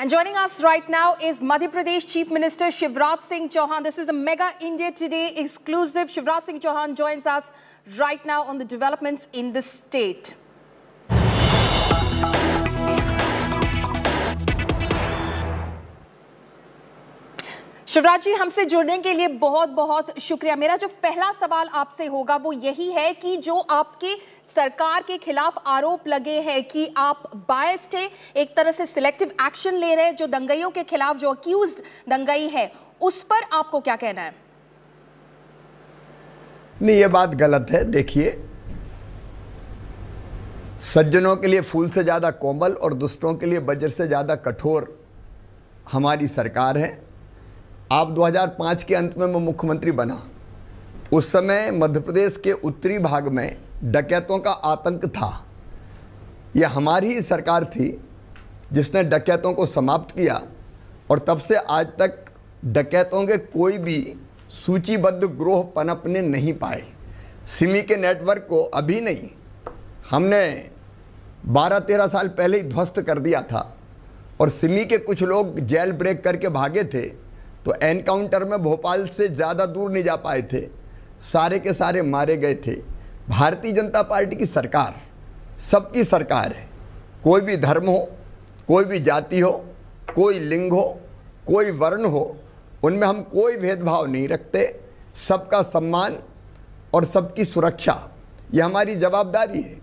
And joining us right now is Madhya Pradesh Chief Minister Shivraj Singh Chauhan. This is a Mega India Today exclusive. Shivraj Singh Chauhan joins us right now on the developments in the state. Shivraj ji, हमसे जुड़ने के लिए बहुत बहुत शुक्रिया। मेरा जो पहला सवाल आपसे होगा वो यही है कि जो आपके सरकार के खिलाफ आरोप लगे हैं कि आप बायस्ड है, एक तरह से सिलेक्टिव एक्शन ले रहे हैं, जो दंगाइयों के खिलाफ जो अक्यूज्ड दंगाई है, उस पर आपको क्या कहना है? नहीं, ये बात गलत है। देखिए, सज्जनों के लिए फूल से ज्यादा कोमल और दुष्टों के लिए वज्र से ज्यादा कठोर हमारी सरकार है। आप 2005 के अंत में मैं मुख्यमंत्री बना। उस समय मध्य प्रदेश के उत्तरी भाग में डकैतों का आतंक था। यह हमारी ही सरकार थी जिसने डकैतों को समाप्त किया और तब से आज तक डकैतों के कोई भी सूचीबद्ध ग्रोह पनपने नहीं पाए। सिमी के नेटवर्क को अभी नहीं, हमने 12-13 साल पहले ही ध्वस्त कर दिया था और सिमी के कुछ लोग जेल ब्रेक करके भागे थे तो एनकाउंटर में भोपाल से ज़्यादा दूर नहीं जा पाए थे, सारे के सारे मारे गए थे। भारतीय जनता पार्टी की सरकार सबकी सरकार है। कोई भी धर्म हो, कोई भी जाति हो, कोई लिंग हो, कोई वर्ण हो, उनमें हम कोई भेदभाव नहीं रखते। सबका सम्मान और सबकी सुरक्षा, ये हमारी जवाबदारी है।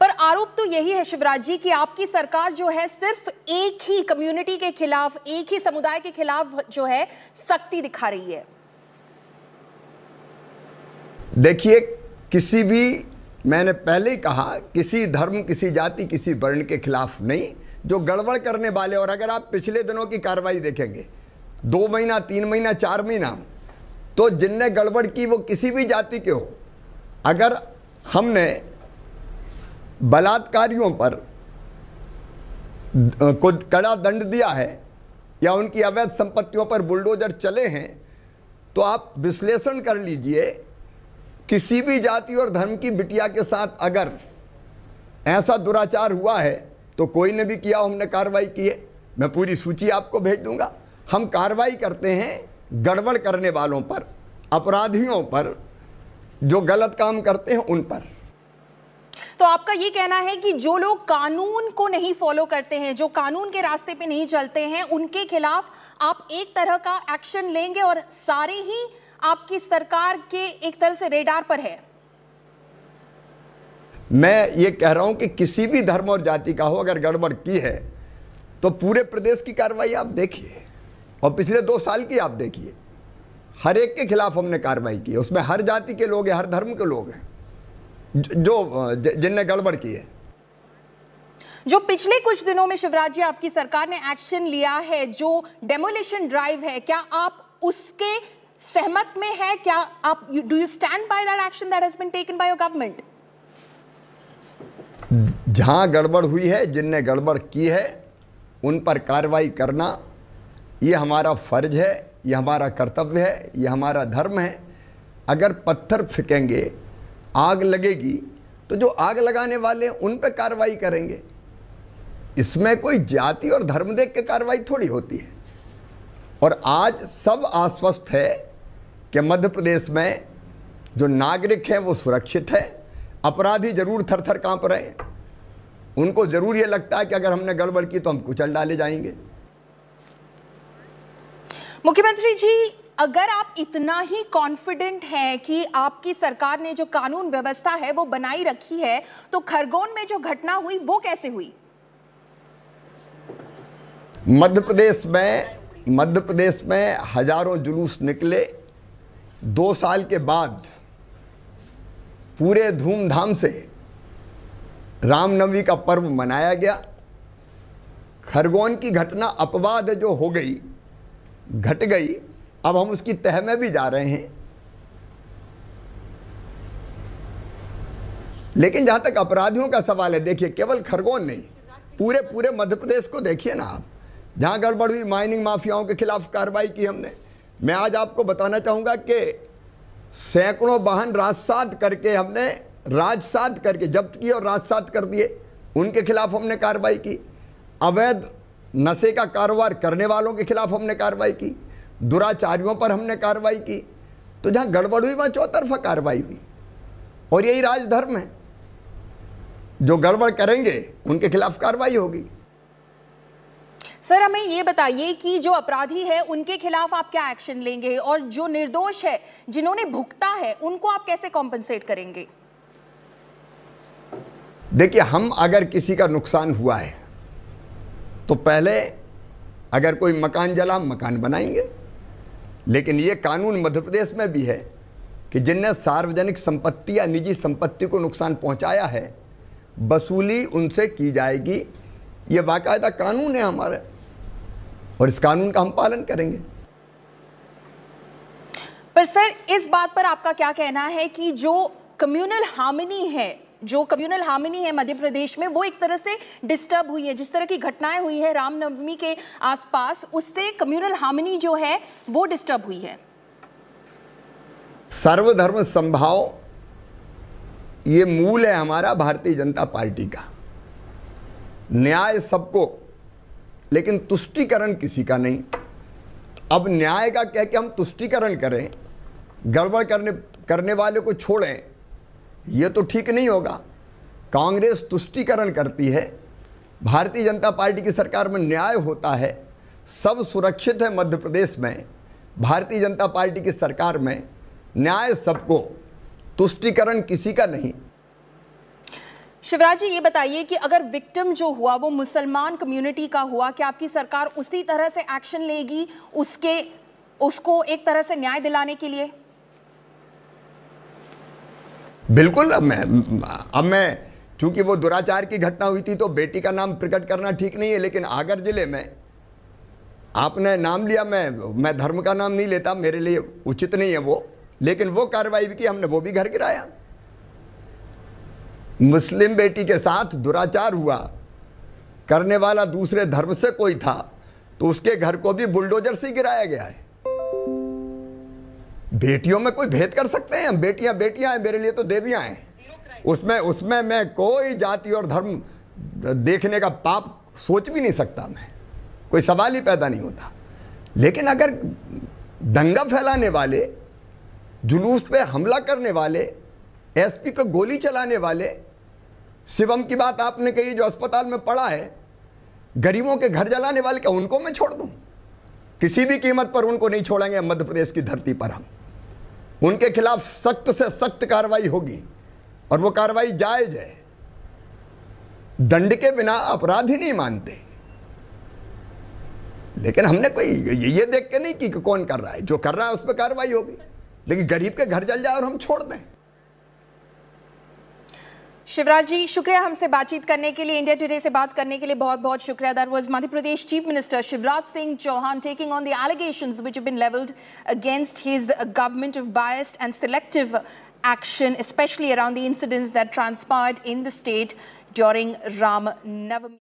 पर आरोप तो यही है शिवराज जी कि आपकी सरकार जो है सिर्फ एक ही कम्युनिटी के खिलाफ, एक ही समुदाय के खिलाफ जो है सख्ती दिखा रही है। देखिए, किसी भी, मैंने पहले ही कहा, किसी धर्म, किसी जाति, किसी वर्ण के खिलाफ नहीं। जो गड़बड़ करने वाले, और अगर आप पिछले दिनों की कार्रवाई देखेंगे, 2 महीना, 3 महीना, 4 महीना, तो जिनने गड़बड़ की वो किसी भी जाति के हो, अगर हमने बलात्कारियों पर को कड़ा दंड दिया है या उनकी अवैध संपत्तियों पर बुलडोजर चले हैं, तो आप विश्लेषण कर लीजिए, किसी भी जाति और धर्म की बिटिया के साथ अगर ऐसा दुराचार हुआ है तो कोई ने भी किया, हमने कार्रवाई की है। मैं पूरी सूची आपको भेज दूंगा। हम कार्रवाई करते हैं गड़बड़ करने वालों पर, अपराधियों पर, जो गलत काम करते हैं उन पर। तो आपका ये कहना है कि जो लोग कानून को नहीं फॉलो करते हैं, जो कानून के रास्ते पे नहीं चलते हैं, उनके खिलाफ आप एक तरह का एक्शन लेंगे और सारे ही आपकी सरकार के एक तरह से रेडार पर है? मैं ये कह रहा हूं कि किसी भी धर्म और जाति का हो, अगर गड़बड़ की है तो पूरे प्रदेश की कार्रवाई आप देखिए और पिछले 2 साल की आप देखिए। हर एक के खिलाफ हमने कार्रवाई की है। उसमें हर जाति के लोग हैं, हर धर्म के लोग हैं जिनने गड़बड़ की है। जो पिछले कुछ दिनों में शिवराज जी आपकी सरकार ने एक्शन लिया है, जो डेमोलिशन ड्राइव है, क्या आप उसके सहमत में है? क्या आप do you stand by that action that has been taken by your government? जहां गड़बड़ हुई है, जिनने गड़बड़ की है, उन पर कार्रवाई करना ये हमारा फर्ज है, ये हमारा कर्तव्य है, ये हमारा धर्म है। अगर पत्थर फेंकेंगे, आग लगेगी, तो जो आग लगाने वाले हैं उन पर कार्रवाई करेंगे। इसमें कोई जाति और धर्म देख के कार्रवाई थोड़ी होती है। और आज सब आश्वस्त है कि मध्य प्रदेश में जो नागरिक हैं वो सुरक्षित है। अपराधी जरूर थर थर कांप रहे हैं, उनको जरूर ये लगता है कि अगर हमने गड़बड़ की तो हम कुचल डाले जाएंगे। मुख्यमंत्री जी, अगर आप इतना ही कॉन्फिडेंट हैं कि आपकी सरकार ने जो कानून व्यवस्था है वो बनाई रखी है, तो खरगोन में जो घटना हुई वो कैसे हुई? मध्य प्रदेश में हजारों जुलूस निकले। 2 साल के बाद पूरे धूमधाम से रामनवमी का पर्व मनाया गया। खरगोन की घटना अपवाद जो हो गई, घट गई, अब हम उसकी तह में भी जा रहे हैं। लेकिन जहां तक अपराधियों का सवाल है, देखिए, केवल खरगोन नहीं, पूरे मध्य प्रदेश को देखिए ना आप। जहां गड़बड़ हुई, माइनिंग माफियाओं के खिलाफ कार्रवाई की हमने। मैं आज आपको बताना चाहूंगा कि सैकड़ों वाहन राजसात करके हमने राजसात करके जब्त किए और राजसात कर दिए, उनके खिलाफ हमने कार्रवाई की। अवैध नशे का कारोबार करने वालों के खिलाफ हमने कार्रवाई की, दुराचारियों पर हमने कार्रवाई की। तो जहां गड़बड़ हुई वहां चौतरफा कार्रवाई हुई, और यही राजधर्म है। जो गड़बड़ करेंगे उनके खिलाफ कार्रवाई होगी। सर, हमें ये बताइए कि जो अपराधी है उनके खिलाफ आप क्या एक्शन लेंगे, और जो निर्दोष है जिन्होंने भुगता है उनको आप कैसे कॉम्पेंसेट करेंगे? देखिए, हम अगर किसी का नुकसान हुआ है तो पहले अगर कोई मकान जला, हम मकान बनाएंगे। लेकिन ये कानून मध्य प्रदेश में भी है कि जिनने सार्वजनिक संपत्ति या निजी संपत्ति को नुकसान पहुंचाया है, वसूली उनसे की जाएगी। ये बाकायदा कानून है हमारा, और इस कानून का हम पालन करेंगे। पर सर, इस बात पर आपका क्या कहना है कि जो कम्युनल हार्मनी है मध्य प्रदेश में, वो एक तरह से डिस्टर्ब हुई है? जिस तरह की घटनाएं हुई है रामनवमी के आसपास, उससे कम्युनल हार्मनी जो है वो डिस्टर्ब हुई है। सर्वधर्म समभाव ये मूल है हमारा भारतीय जनता पार्टी का। न्याय सबको, लेकिन तुष्टीकरण किसी का नहीं। अब न्याय का कह के हम तुष्टीकरण करें, गड़बड़ करने वाले को छोड़ें, ये तो ठीक नहीं होगा। कांग्रेस तुष्टीकरण करती है, भारतीय जनता पार्टी की सरकार में न्याय होता है, सब सुरक्षित है मध्य प्रदेश में। भारतीय जनता पार्टी की सरकार में न्याय सबको, तुष्टीकरण किसी का नहीं। शिवराज जी, ये बताइए कि अगर विक्टिम जो हुआ वो मुसलमान कम्युनिटी का हुआ, क्या आपकी सरकार उसी तरह से एक्शन लेगी उसको एक तरह से न्याय दिलाने के लिए? बिल्कुल। अब मैं चूंकि वो दुराचार की घटना हुई थी तो बेटी का नाम प्रकट करना ठीक नहीं है, लेकिन आगर जिले में आपने नाम लिया, मैं धर्म का नाम नहीं लेता, मेरे लिए उचित नहीं है वो, लेकिन वो कार्रवाई भी की हमने, वो भी घर गिराया। मुस्लिम बेटी के साथ दुराचार हुआ, करने वाला दूसरे धर्म से कोई था, तो उसके घर को भी बुलडोजर से गिराया गया है। बेटियों में कोई भेद कर सकते हैं? हम बेटियां बेटियां हैं, मेरे लिए तो देवियां हैं। उसमें मैं कोई जाति और धर्म देखने का पाप सोच भी नहीं सकता, मैं कोई सवाल ही पैदा नहीं होता। लेकिन अगर दंगा फैलाने वाले, जुलूस पे हमला करने वाले, एसपी पे गोली चलाने वाले, शिवम की बात आपने कही जो अस्पताल में पड़ा है, गरीबों के घर जलाने वाले, क्या उनको मैं छोड़ दूं? किसी भी कीमत पर उनको नहीं छोड़ेंगे मध्य प्रदेश की धरती पर। हम उनके खिलाफ सख्त से सख्त कार्रवाई होगी, और वो कार्रवाई जायज है। दंड के बिना अपराध ही नहीं मानते। लेकिन हमने कोई ये देख के नहीं कि कौन कर रहा है, जो कर रहा है उस पर कार्रवाई होगी, लेकिन गरीब के घर जल जाए और हम छोड़ दें। शिवराज जी, शुक्रिया हमसे बातचीत करने के लिए, इंडिया टुडे से बात करने के लिए बहुत बहुत शुक्रिया। That was Madhya Pradesh chief minister Shivraj Singh Chouhan taking on the allegations which have been leveled against his government of biased and selective action, especially around the incidents that transpired in the state during Ram Navami.